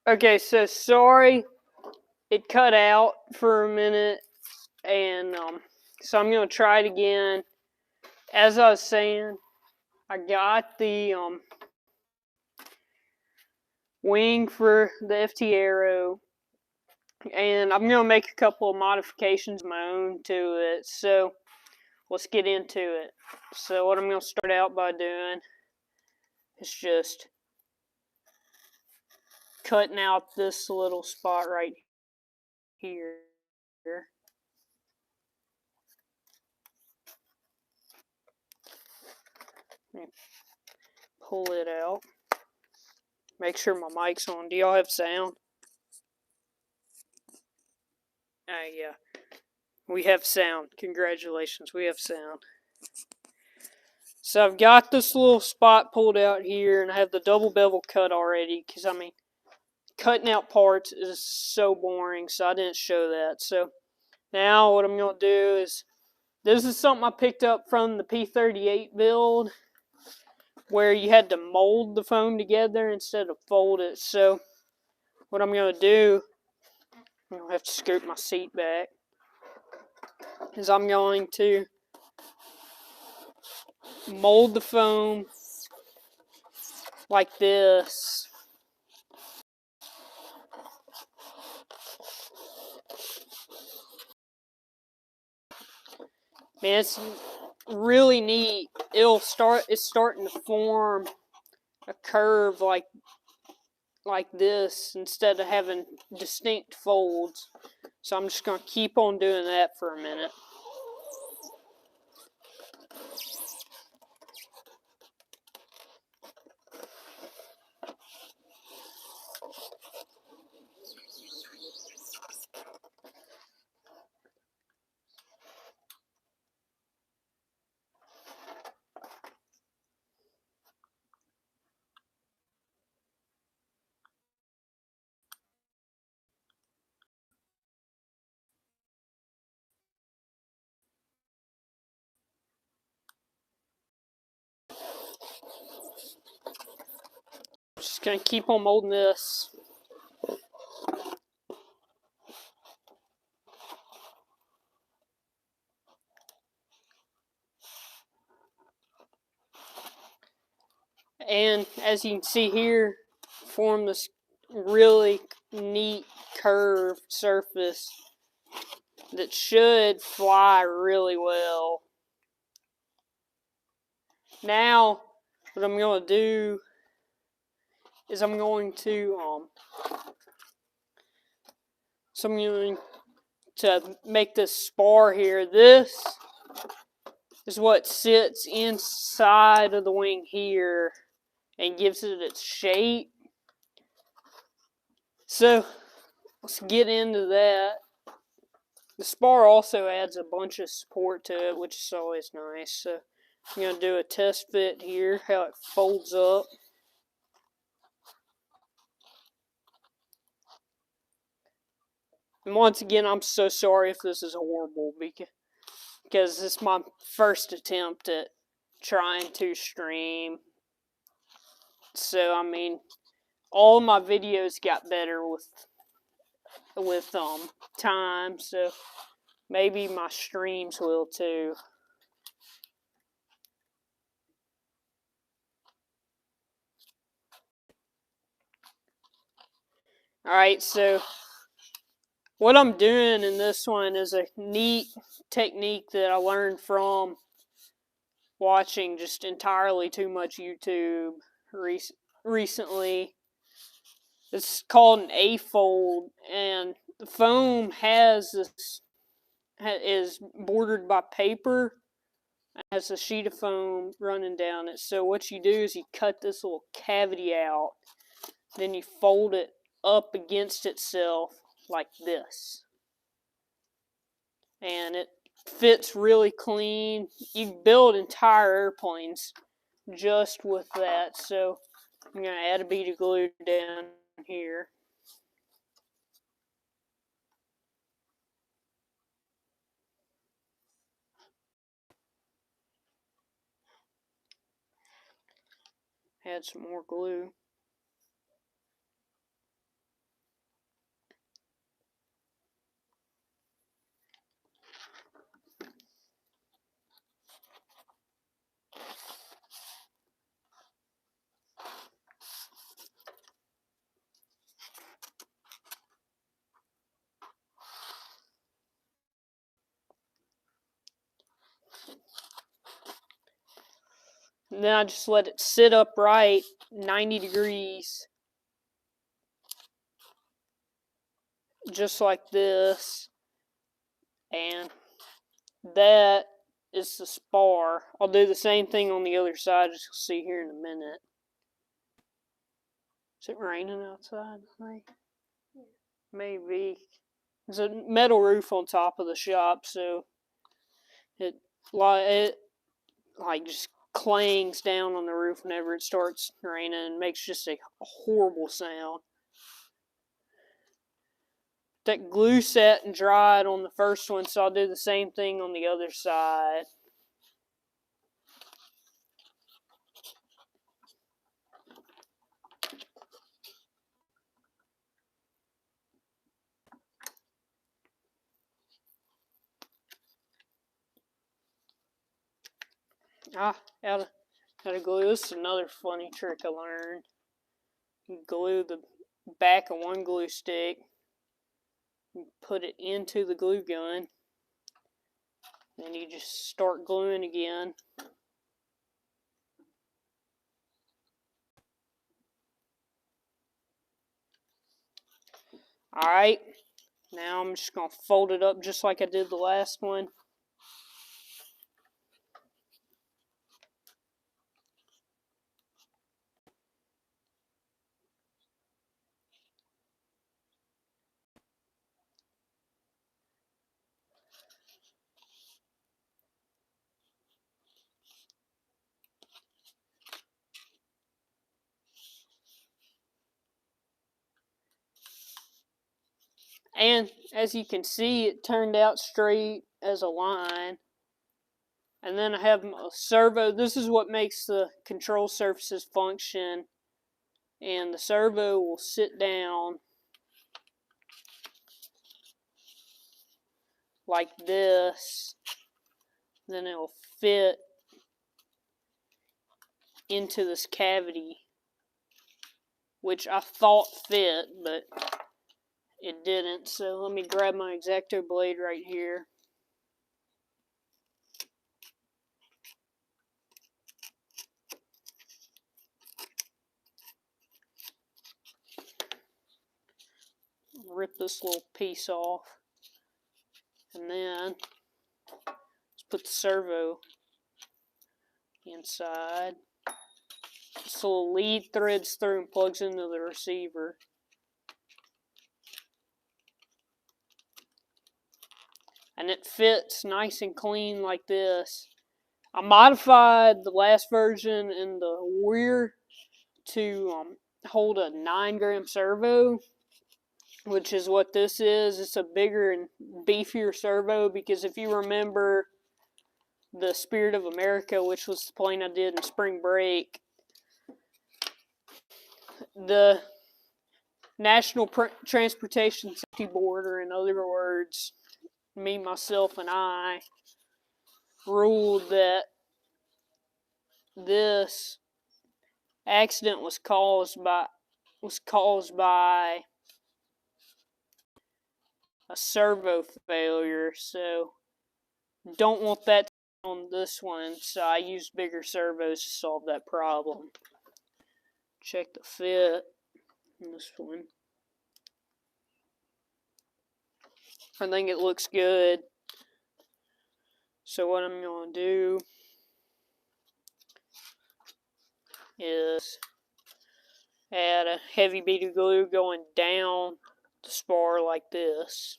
Okay, so sorry it cut out for a minute, and so I'm gonna try it again. As I was saying, I got the wing for the FT Arrow, and I'm gonna make a couple of modifications of my own to it. So let's get into it. So what I'm gonna start out by doing is just cutting out this little spot right here. Pull it out. Make sure my mic's on. Do y'all have sound? Yeah. We have sound. Congratulations, we have sound. So I've got this little spot pulled out here, and I have the double bevel cut already, because, I mean, cutting out parts is so boring, so I didn't show that. So now what I'm going to do is, this is something I picked up from the P38 build, where you had to mold the foam together instead of fold it. So what I'm going to do, I'm going to have to scoot my seat back, is I'm going to mold the foam like this. Man, it's really neat. It's starting to form a curve like this instead of having distinct folds. So I'm just going to keep on doing that for a minute. Just going to keep on molding this. And as you can see here, form this really neat curved surface that should fly really well. Now, what I'm going to do is I'm going to make this spar here. This is what sits inside of the wing here and gives it its shape. So let's get into that. The spar also adds a bunch of support to it, which is always nice. So I'm going to do a test fit here, how it folds up. And once again, I'm so sorry if this is horrible, because this is my first attempt at trying to stream. So, I mean, all of my videos got better with time, so maybe my streams will too. Alright, so what I'm doing in this one is a neat technique that I learned from watching just entirely too much YouTube recently. It's called an A-fold, and the foam is bordered by paper, has a sheet of foam running down it. So what you do is you cut this little cavity out, then you fold it up against itself like this, and it fits really clean. You can build entire airplanes just with that. So I'm going to add a bead of glue down here. Add some more glue. And then I just let it sit upright, 90 degrees, just like this. And that is the spar. I'll do the same thing on the other side, as you'll see here in a minute. Is it raining outside? Maybe. There's a metal roof on top of the shop, so it like just clangs down on the roof whenever it starts raining and makes just a horrible sound. That glue set and dried on the first one, so I'll do the same thing on the other side. Out of glue. This is another funny trick I learned. You glue the back of one glue stick, you put it into the glue gun, then you just start gluing again. Alright, now I'm just going to fold it up just like I did the last one. And as you can see, it turned out straight as a line. And then I have a servo. This is what makes the control surfaces function. And the servo will sit down like this. Then it will fit into this cavity, which I thought fit, but it didn't. So let me grab my X-Acto blade right here. Rip this little piece off. And then let's put the servo inside. This little lead threads through and plugs into the receiver. And it fits nice and clean like this. I modified the last version in the rear to hold a 9-gram servo, which is what this is. It's a bigger and beefier servo because if you remember the Spirit of America, which was the plane I did in spring break, the National Transportation Safety Board, or in other words, me, myself, and I, ruled that this accident was caused by a servo failure. So don't want that on this one. So I used bigger servos to solve that problem. Check the fit on this one. I think it looks good. So what I'm going to do is add a heavy bead of glue going down the spar like this.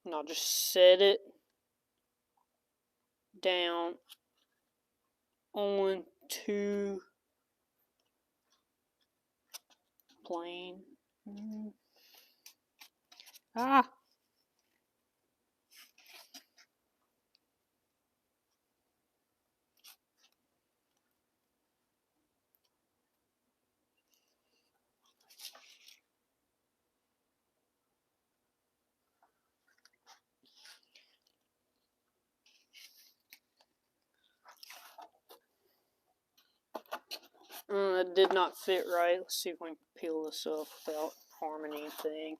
And I'll just set it down onto plane. Ah! That did not fit right. Let's see if we can peel this up without harming anything.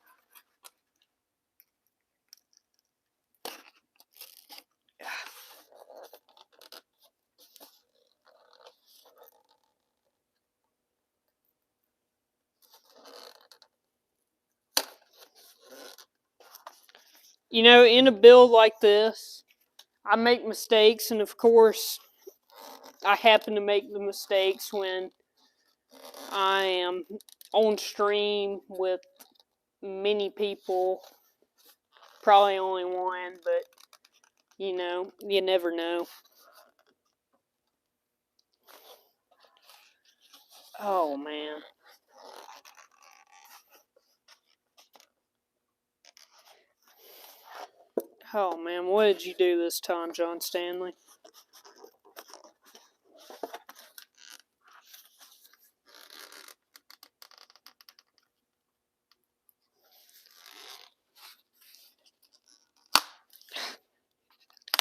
You know, in a build like this, I make mistakes, and of course, I happen to make the mistakes when I am on stream with many people. Probably only one, but you know, you never know. Oh man. Oh man, what did you do this time, John Stanley?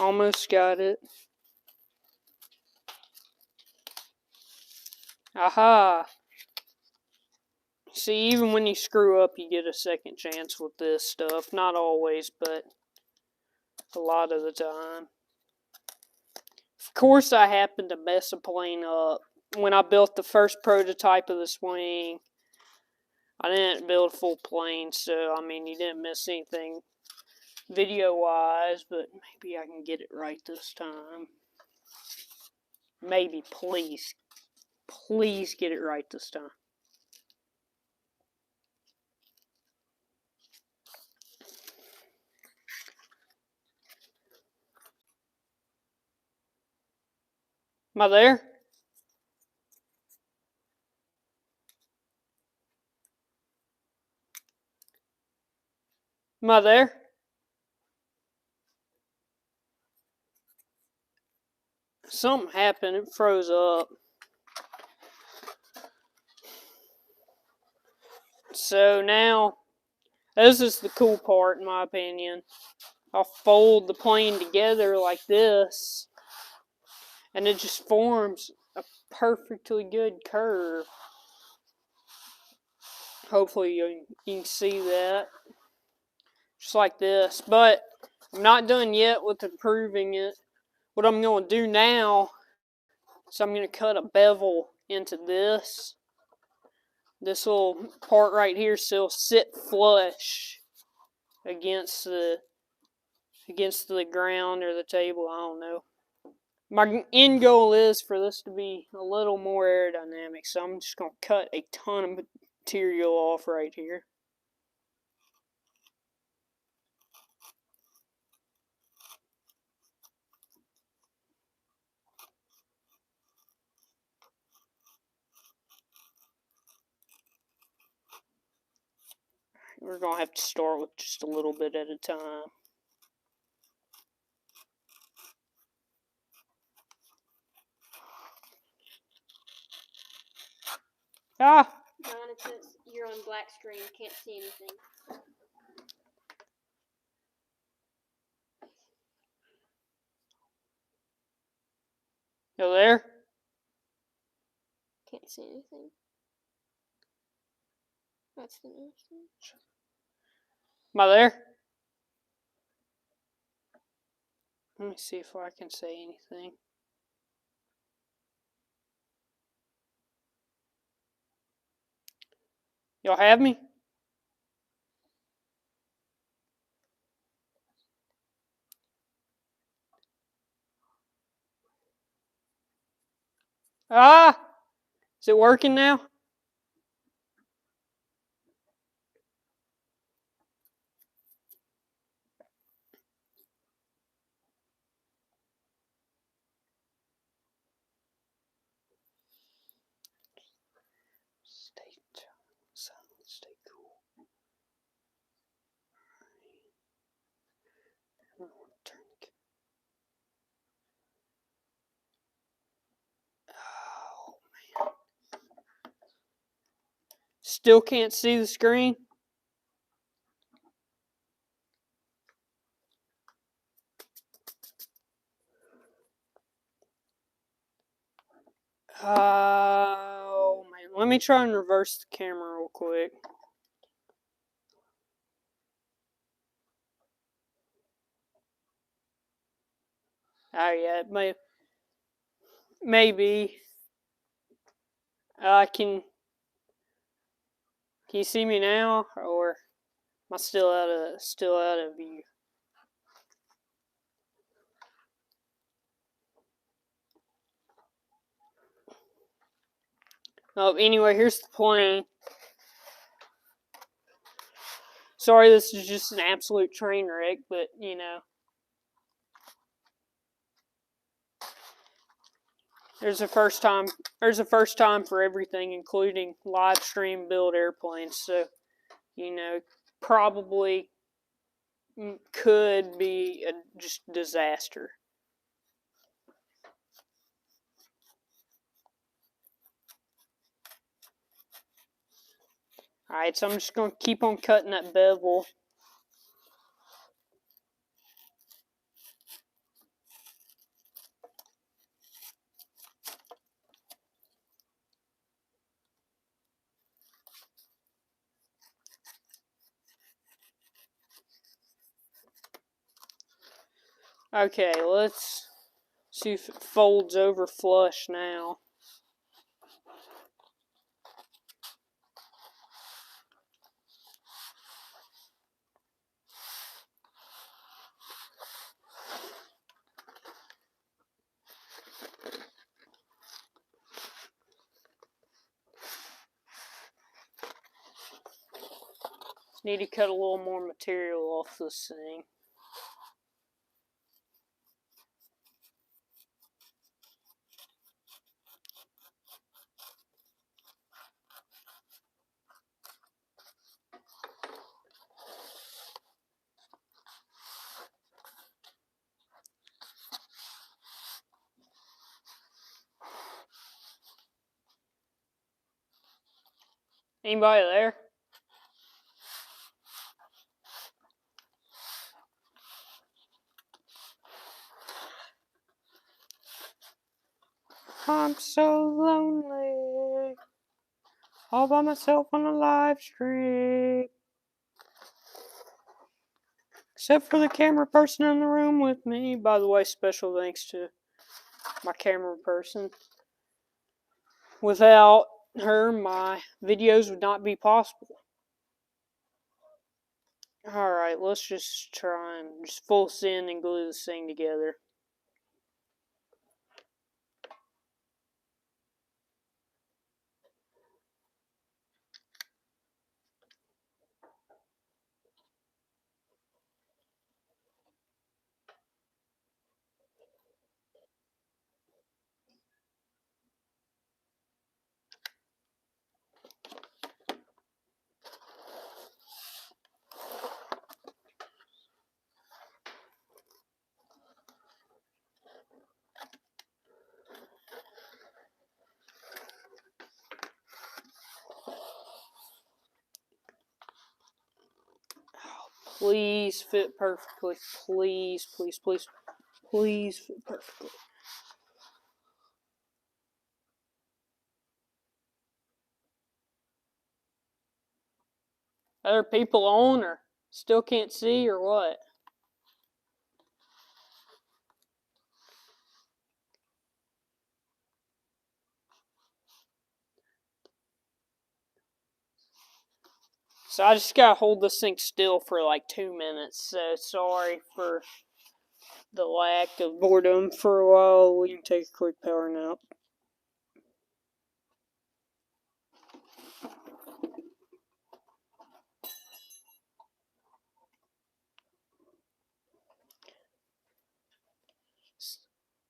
Almost got it. Aha! See, even when you screw up, you get a second chance with this stuff. Not always, but a lot of the time. Of course, I happened to mess a plane up. When I built the first prototype of the swing, I didn't build a full plane, so, I mean, you didn't miss anything video-wise, but maybe I can get it right this time. Maybe, please. Please get it right this time. Am I there? Am I there? Something happened. It froze up. So now, this is the cool part in my opinion. I'll fold the plane together like this, and it just forms a perfectly good curve. Hopefully you can see that. Just like this. But I'm not done yet with improving it. What I'm going to do now is I'm going to cut a bevel into this. This little part right here so it'll sit flush against the ground or the table. I don't know. My end goal is for this to be a little more aerodynamic, so I'm just going to cut a ton of material off right here. We're going to have to start with just a little bit at a time. Ah! John, it says you're on black screen. Can't see anything. You there? Can't see anything. That's the news. Am I there? Let me see if I can say anything. Y'all have me? Ah! Is it working now? Stay silent, stay cool. Oh, man. Still can't see the screen? Oh, me try and reverse the camera real quick. Oh yeah, it maybe. Can you see me now, or am I still out of view? Oh, anyway, here's the plane. Sorry, this is just an absolute train wreck, but you know. There's a first time for everything, including live stream build airplanes. So, you know, probably could be a just disaster. Alright, so I'm just going to keep on cutting that bevel. Okay, let's see if it folds over flush now. Need to cut a little more material off this thing. Anybody there? I'm so lonely, all by myself on a live stream. Except for the camera person in the room with me. By the way, special thanks to my camera person. Without her, my videos would not be possible. Alright, let's just try and just full send and glue this thing together. Please fit perfectly. Please, please, please, please fit perfectly. Other people on or still can't see or what? So I just gotta hold this thing still for like 2 minutes. So sorry for the lack of boredom for a while. We can take a quick power nap.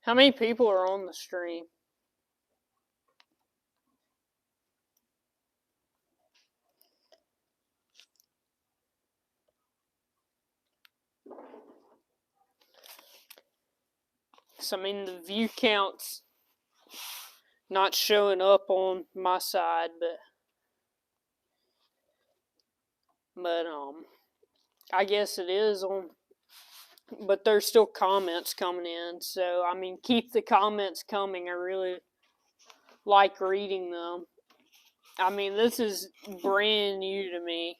How many people are on the stream? So, I mean, the view count's not showing up on my side, but I guess it is on. But there's still comments coming in, so I mean, keep the comments coming. I really like reading them. I mean, this is brand new to me.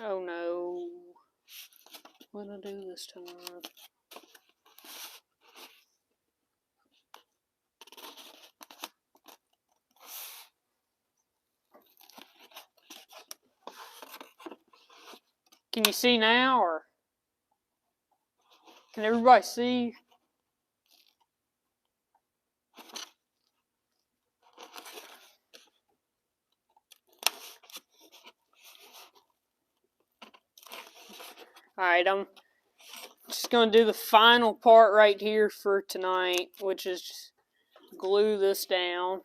Oh no. What did I do this time? Can you see now, or can everybody see? Alright, I'm just going to do the final part right here for tonight, which is just glue this down.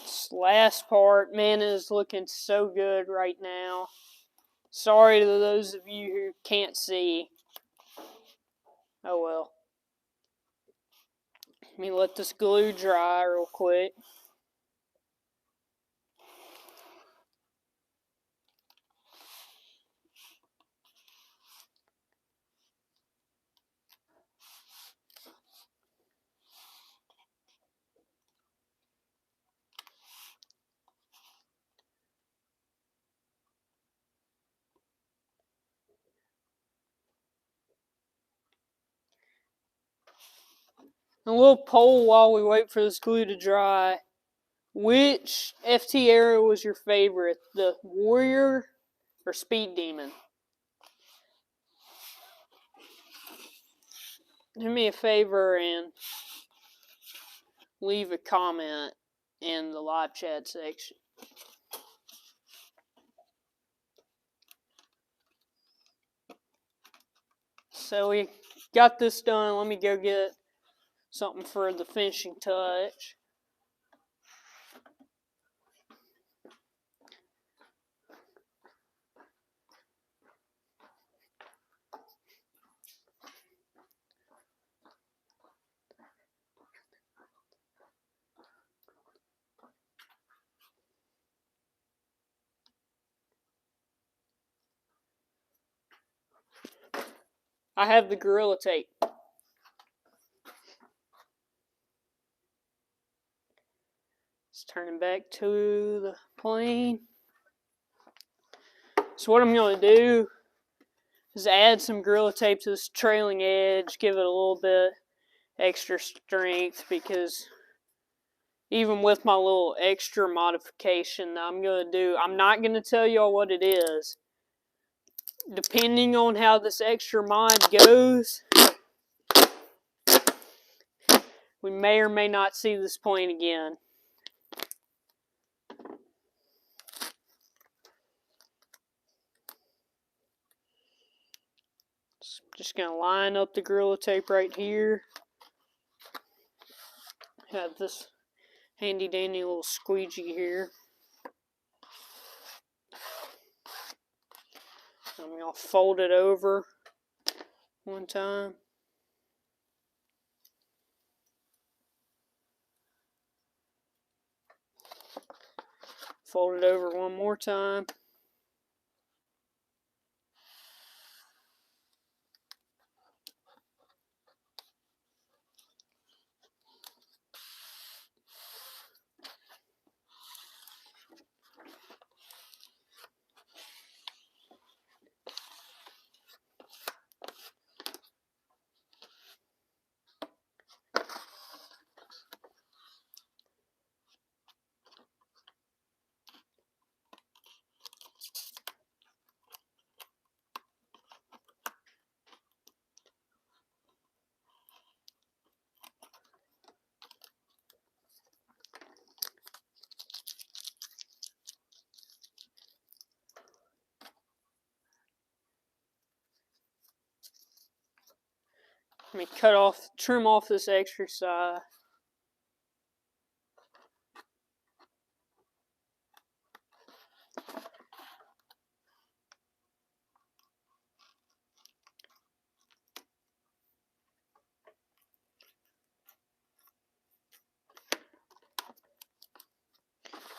This last part, man, is looking so good right now. Sorry to those of you who can't see. Oh well. Let me let this glue dry real quick. A little poll while we wait for this glue to dry. Which FT era was your favorite? The Warrior or Speed Demon? Do me a favor and leave a comment in the live chat section. So we got this done. Let me go get something for the finishing touch. I have the Gorilla Tape. Let's turn it back to the plane. So what I'm going to do is add some Gorilla Tape to this trailing edge, give it a little bit extra strength, because even with my little extra modification that I'm going to do, I'm not going to tell y'all what it is. Depending on how this extra mod goes, we may or may not see this plane again. So I'm just going to line up the Gorilla Tape right here. Have this handy dandy little squeegee here. I'm going to fold it over one time. Fold it over one more time. Let me trim off this extra side.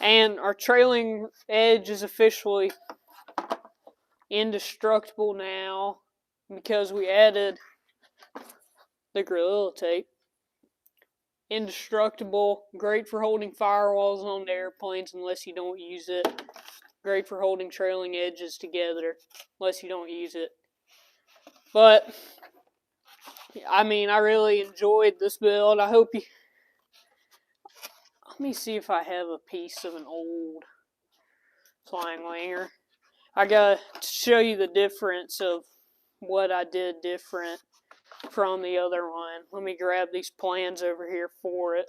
And our trailing edge is officially indestructible now because we added the Gorilla Tape. Indestructible, great for holding firewalls on the airplanes unless you don't use it. Great for holding trailing edges together unless you don't use it. But, I mean, I really enjoyed this build. I hope you... Let me see if I have a piece of an old Flying Winger. I got to show you the difference of what I did different from the other one. Let me grab these plans over here for it.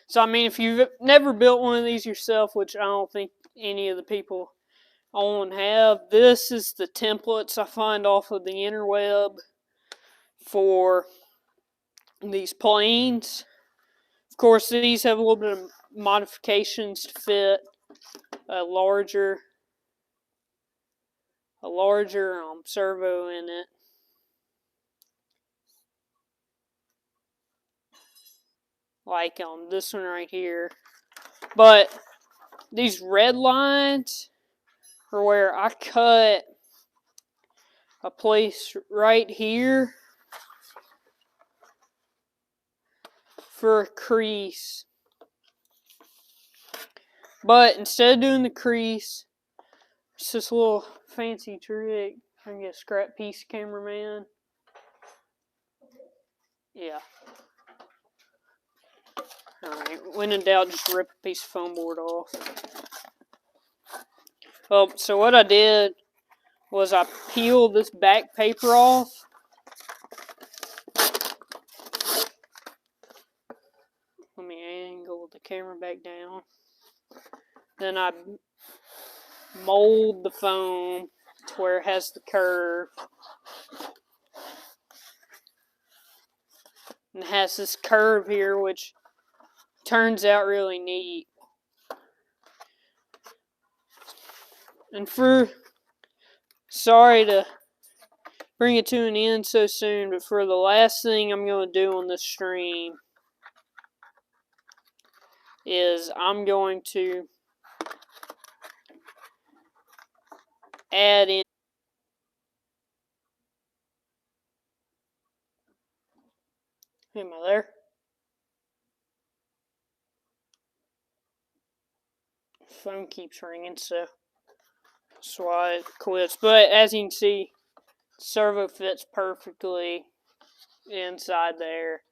So, I mean, if you've never built one of these yourself, which I don't think any of the people on have, this is the templates I find off of the interweb for these planes. Of course, these have a little bit of modifications to fit a larger servo in it. Like this one right here. But these red lines are where I cut a place right here for a crease. But instead of doing the crease, it's this little fancy trick. I can get a scrap piece, cameraman. Yeah. Alright, when in doubt, just rip a piece of foam board off. Well, so what I did was I peeled this back paper off. Let me angle the camera back down. Then I mold the foam to where it has the curve. And it has this curve here, which turns out really neat. And sorry to bring it to an end so soon, but for the last thing I'm going to do on this stream is I'm going to add in. Am I there? Phone keeps ringing, so that's why it quits. But as you can see, servo fits perfectly inside there.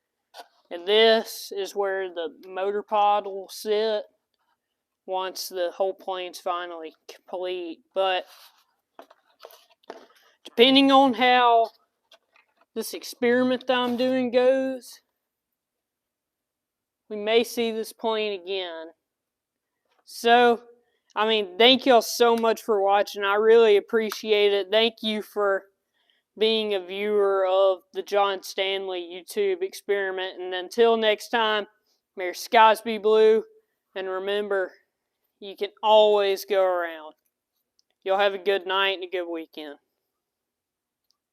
And this is where the motor pod will sit once the whole plane's finally complete. But depending on how this experiment that I'm doing goes, we may see this plane again. So, I mean, thank y'all so much for watching. I really appreciate it. Thank you for being a viewer of the John Stanley YouTube experiment. And until next time, may your skies be blue. And remember, you can always go around. Y'all have a good night and a good weekend.